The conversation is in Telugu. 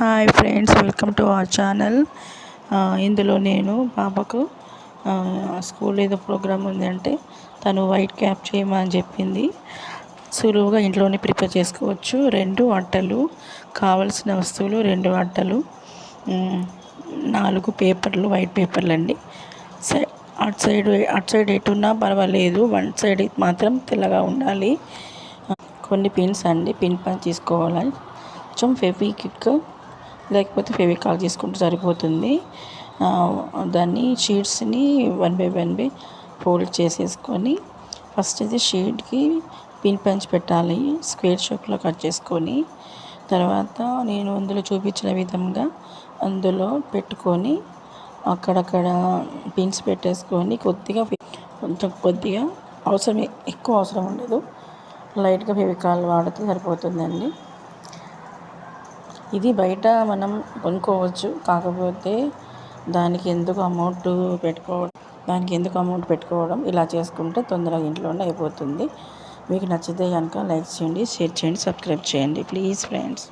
Hi friends, welcome to our channel. ఇందులో నేను పాపకు స్కూల్ ఏదో ప్రోగ్రామ్ ఉంది అంటే తను వైట్ క్యాప్ చేయమని చెప్పింది. సులువుగా ఇంట్లోనే ప్రిపేర్ చేసుకోవచ్చు. 2 అట్టలు, కావలసిన వస్తువులు 2 అట్టలు, 4 పేపర్లు, వైట్ పేపర్లు అండి. అటు సైడ్ ఎటున్నా పర్వాలేదు, వన్ సైడ్ మాత్రం తెల్లగా ఉండాలి. కొన్ని పిన్స్ అండి, పిన్ పని తీసుకోవాలి. కొంచెం ఫెవిక్విక్ లేకపోతే ఫెవికాల్ తీసుకుంటే సరిపోతుంది. దాన్ని షీట్స్ని 1 బై 1 ఫోల్డ్ చేసేసుకొని ఫస్ట్ అయితే షీట్కి పిన్ పంచ్ పెట్టాలి. స్క్వేర్ షేప్లో కట్ చేసుకొని తర్వాత నేను అందులో చూపించిన విధంగా అందులో పెట్టుకొని అక్కడక్కడ పిన్స్ పెట్టేసుకొని కొద్దిగా ఎక్కువ అవసరం ఉండదు, లైట్గా ఫెవికాల్ వాడితే సరిపోతుందండి. ఇది బయట మనం కొనుక్కోవచ్చు, కాకపోతే దానికి ఎందుకు అమౌంట్ పెట్టుకోవడం, ఇలా చేసుకుంటే తొందరగా ఇంట్లోనే అయిపోతుంది. మీకు నచ్చితే కనుక లైక్ చేయండి, షేర్ చేయండి, సబ్స్క్రైబ్ చేయండి ప్లీజ్ ఫ్రెండ్స్.